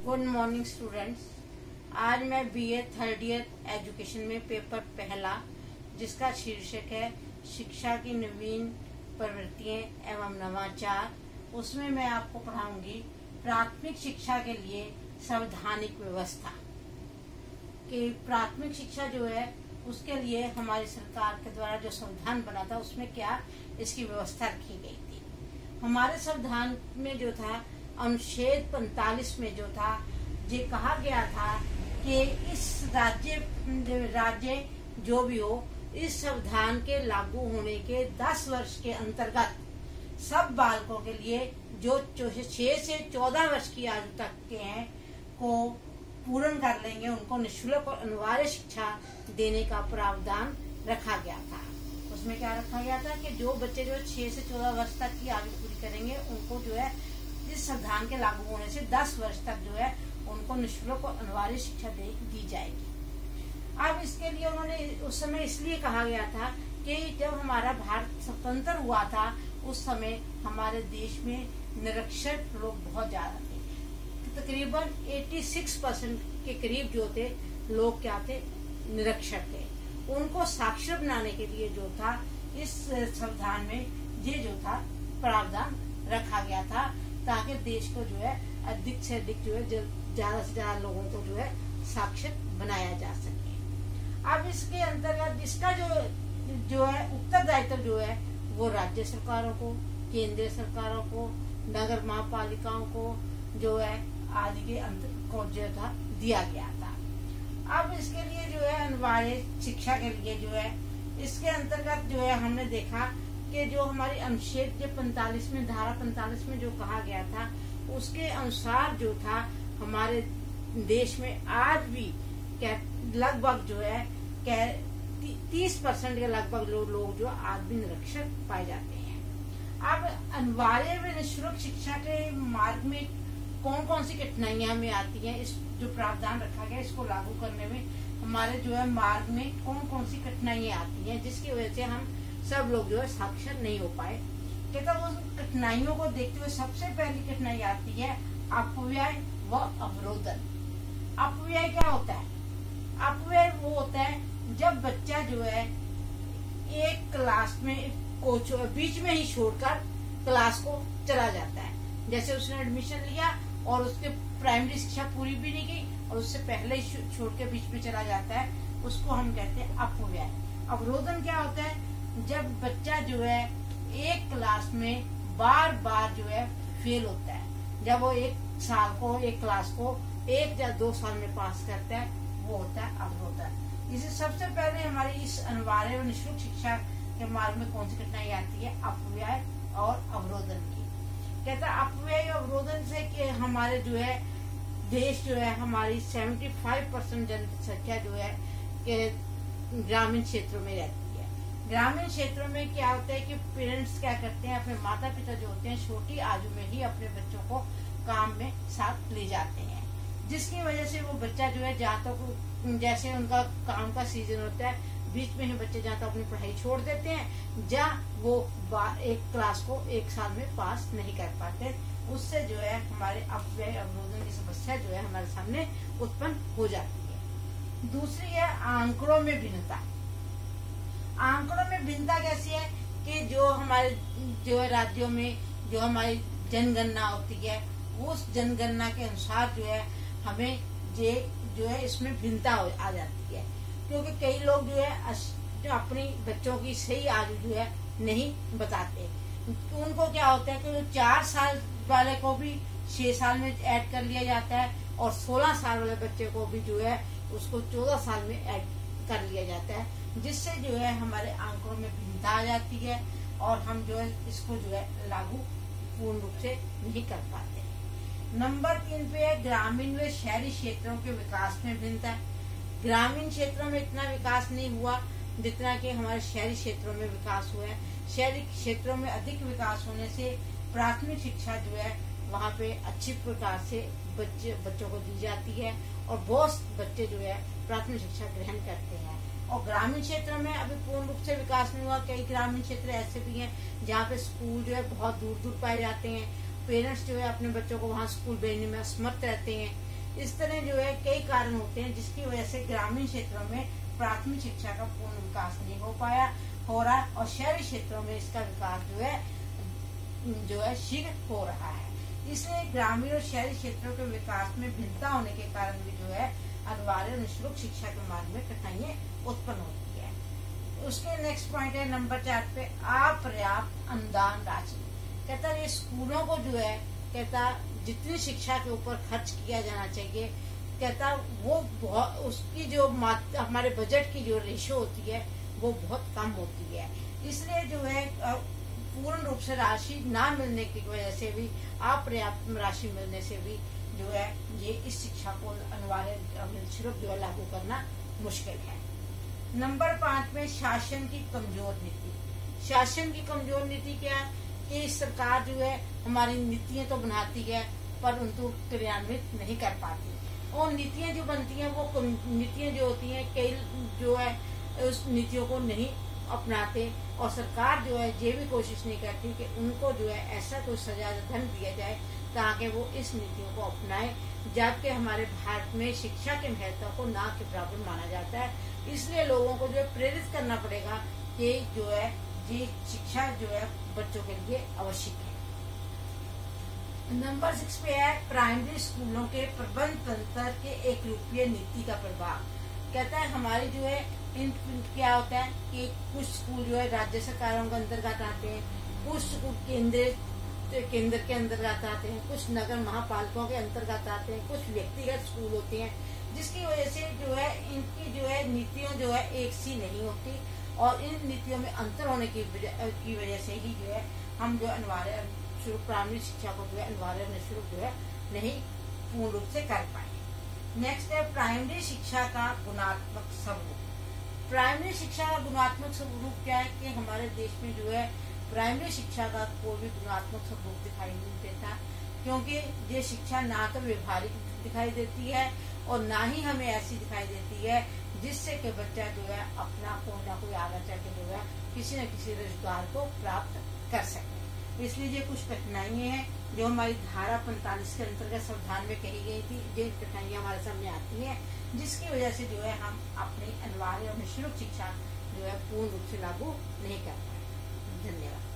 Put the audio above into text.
Good morning students. आज मैं BA third year education में पेपर पहला, जिसका शीर्षक है शिक्षा की नवीन प्रवृत्तियां एवं नवाचार, उसमें मैं आपको पढ़ाऊंगी प्राथमिक शिक्षा के लिए संवैधानिक व्यवस्था। कि प्राथमिक शिक्षा जो है उसके लिए हमारी सरकार के द्वारा जो संविधान बना था उसमें क्या इसकी व्यवस्था रखी गई थी। हमारे संविधान में जो था अनुच्छेद 45 में जो था ये कहा गया था कि इस राज्य जो भी हो, इस संविधान के लागू होने के 10 वर्ष के अंतर्गत सब बालकों के लिए जो 6 से 14 वर्ष की आयु तक के हैं को पूर्ण कर लेंगे, उनको निःशुल्क और अनिवार्य शिक्षा देने का प्रावधान रखा गया था। उसमें क्या रखा गया था कि जो बच्चे जो 6 से 14 वर्ष तक की आयु पूरी करेंगे उनको जो है इस संविधान के लागू होने से 10 वर्ष तक जो है उनको निःशुल्क और अनिवार्य शिक्षा दी जाएगी। अब इसके लिए उन्होंने उस समय इसलिए कहा गया था कि जब हमारा भारत स्वतंत्र हुआ था उस समय हमारे देश में निरक्षर लोग बहुत ज्यादा थे। तकरीबन 86% के करीब जो थे लोग क्या थे, निरक्षर थे। उनको साक्षर बनाने के लिए जो था इस संविधान में ये जो था प्रावधान रखा गया था, ताकि देश को जो है अधिक से अधिक जो है ज्यादा से ज्यादा लोगों को जो है साक्षर बनाया जा सके। अब इसके अंतर्गत इसका जो है उत्तरदायित्व जो है वो राज्य सरकारों को, केंद्रीय सरकारों को, नगर महापालिकाओं को जो है आदि के को जो था दिया गया था। अब इसके लिए जो है अनिवार्य शिक्षा के लिए जो है इसके अंतर्गत जो है हमने देखा कि जो हमारी अनुच्छेद 45 में धारा 45 में जो कहा गया था उसके अनुसार जो था हमारे देश में आज भी लगभग जो है 30% के लगभग लोग जो आज भी निरक्षर पाए जाते हैं। अब अनिवार्य व निःशुल्क शिक्षा के मार्ग में कौन कौन सी कठिनाइयां हमें आती हैं, इस जो प्रावधान रखा गया इसको लागू करने में हमारे जो है मार्ग में कौन कौन सी कठिनाइयां आती हैं, जिसकी वजह से हम सब लोग जो है साक्षर नहीं हो पाए। कहता उन कठिनाइयों को देखते हुए सबसे पहली कठिनाई आती है अपव्यय व अवरोधन। अपव्यय क्या होता है? अपव्यय वो होता है जब बच्चा जो है एक क्लास में बीच में ही छोड़कर क्लास को चला जाता है। जैसे उसने एडमिशन लिया और उसके प्राइमरी शिक्षा पूरी भी नहीं की और उससे पहले ही छोड़ के बीच में चला जाता है, उसको हम कहते हैं अपव्यय। अवरोधन क्या होता है? जब बच्चा जो है एक क्लास में बार बार जो है फेल होता है, जब वो एक क्लास को 1 या 2 साल में पास करता है, वो होता है अवरोधन। इसे सबसे पहले हमारी इस अनिवार्य और निःशुल्क शिक्षा के मार्ग में कौन सी कठिनाई आती है? अपव्यय और अवरोधन की। कहता अपव्यय और अवरोधन से कि हमारे जो है देश जो है हमारी 75% जनसंख्या जो है कि ग्रामीण क्षेत्रों में रहती है। ग्रामीण क्षेत्रों में क्या होता है कि पेरेंट्स क्या करते हैं, अपने माता पिता जो होते हैं छोटी आयु में ही अपने बच्चों को काम में साथ ले जाते हैं, जिसकी वजह से वो बच्चा जो है जहाँ तक जैसे उनका काम का सीजन होता है बीच में ही बच्चे जहाँ तक अपनी पढ़ाई छोड़ देते हैं, जहाँ वो एक क्लास को 1 साल में पास नहीं कर पाते, उससे जो है हमारे अपव्यय अवरोधन की समस्या जो है हमारे सामने उत्पन्न हो जाती है। दूसरी है आंकड़ों में भिन्नता। आंकड़ों में भिन्नता कैसी है कि जो हमारे जो है राज्यों में जो हमारी जनगणना होती है उस जनगणना के अनुसार जो है हमें जो है इसमें भिन्नता आ जाती है, क्योंकि कई लोग जो है जो अपनी बच्चों की सही आयु जो है नहीं बताते। उनको क्या होता है कि 4 साल वाले को भी 6 साल में ऐड कर लिया जाता है और 16 साल वाले बच्चे को भी जो है उसको 14 साल में ऐड कर लिया जाता है, जिससे जो है हमारे आंकड़ों में भिन्नता आ जाती है और हम जो है इसको जो है लागू पूर्ण रूप से नहीं कर पाते। नंबर 3 पे है ग्रामीण व शहरी क्षेत्रों के विकास में भिन्नता। ग्रामीण क्षेत्रों में इतना विकास नहीं हुआ जितना कि हमारे शहरी क्षेत्रों में विकास हुआ है। शहरी क्षेत्रों में अधिक विकास होने से प्राथमिक शिक्षा जो है वहाँ पे अच्छी प्रकार से बच्चों को दी जाती है और बहुत बच्चे जो है प्राथमिक शिक्षा ग्रहण करते हैं। और ग्रामीण क्षेत्रों में अभी पूर्ण रूप से विकास नहीं हुआ। कई ग्रामीण क्षेत्र ऐसे भी हैं जहाँ पे स्कूल जो है बहुत दूर दूर पाए जाते हैं, पेरेंट्स जो है अपने बच्चों को वहाँ स्कूल भेजने में असमर्थ रहते हैं, इस तरह जो है कई कारण होते हैं जिसकी वजह से ग्रामीण क्षेत्रों में प्राथमिक शिक्षा का पूर्ण विकास नहीं हो रहा और शहरी क्षेत्रों में इसका विकास जो है शीघ्र हो रहा है। इसलिए ग्रामीण और शहरी क्षेत्रों के विकास में भिन्नता होने के कारण भी जो है अनिवार्य और निःशुल्क शिक्षा के मार्ग में कठिनाइयां उत्पन्न होती है। उसके नेक्स्ट पॉइंट है नंबर 4 पे अपर्याप्त अनुदान राशि। कहता है ये स्कूलों को जो है कहता जितनी शिक्षा के ऊपर खर्च किया जाना चाहिए कहता वो उसकी जो हमारे बजट की जो रेशो होती है वो बहुत कम होती है। इसलिए जो है पूर्ण रूप से राशि ना मिलने की वजह से भी अपर्याप्त राशि मिलने से भी जो है ये इस शिक्षा को अनिवार्य निःशुल्क जो है लागू करना मुश्किल है। नंबर 5 में शासन की कमजोर नीति। शासन की कमजोर नीति क्या कि सरकार जो है हमारी नीतियां तो बनाती है पर उनको क्रियान्वित नहीं कर पाती और नीतियां जो बनती हैं वो नीतियां जो होती हैं कई जो है उस नीतियों को नहीं अपनाते और सरकार जो है ये भी कोशिश नहीं करती कि उनको जो है ऐसा कोई सजा धन दिया जाए ताकि वो इस नीतियों को अपनाए, जबकि हमारे भारत में शिक्षा के महत्व को ना के बराबर माना जाता है। इसलिए लोगों को जो है प्रेरित करना पड़ेगा कि जो है ये शिक्षा जो है बच्चों के लिए आवश्यक है। नंबर 6 पे है प्राइमरी स्कूलों के प्रबंध तंत्र के एक रूपीय नीति का प्रभाव। कहता है हमारी जो है इन क्या होता है कि कुछ स्कूल जो है राज्य सरकारों के अंतर्गत आते हैं, कुछ स्कूल केंद्र के अंतर्गत आते हैं, कुछ नगर महापालिकाओं के अंतर्गत आते हैं, कुछ व्यक्तिगत स्कूल होते हैं, जिसकी वजह से जो है इनकी जो है नीतियों जो है एक सी नहीं होती और इन नीतियों में अंतर होने की वजह से ही जो है हम जो अनिवार्य प्राइमरी शिक्षा को जो है अनिवार्य निःशुल्क जो है नहीं पूर्ण रूप से कर पाए। नेक्स्ट है प्राइमरी शिक्षा का गुणात्मक स्वरूप। प्राइमरी शिक्षा का गुणात्मक स्वरूप क्या है कि हमारे देश में जो है प्राइमरी शिक्षा का कोई भी गुणात्मक स्वरूप दिखाई नहीं देता, क्योंकि ये शिक्षा ना तो व्यवहारिक दिखाई देती है और ना ही हमें ऐसी दिखाई देती है जिससे कि बच्चा जो है अपना कोई ना कोई आगे चल के जो है किसी न किसी रोजगार को प्राप्त कर सके। इसलिए ये कुछ कठिनाइयां हैं जो हमारी धारा 45 के अंतर्गत संविधान में कही गई थी। ये कठिनाइयां हमारे सामने आती हैं जिसकी वजह से जो है हम अपनी अनिवार्य और निःशुल्क शिक्षा जो है पूर्ण रूप से लागू नहीं कर पाए। धन्यवाद।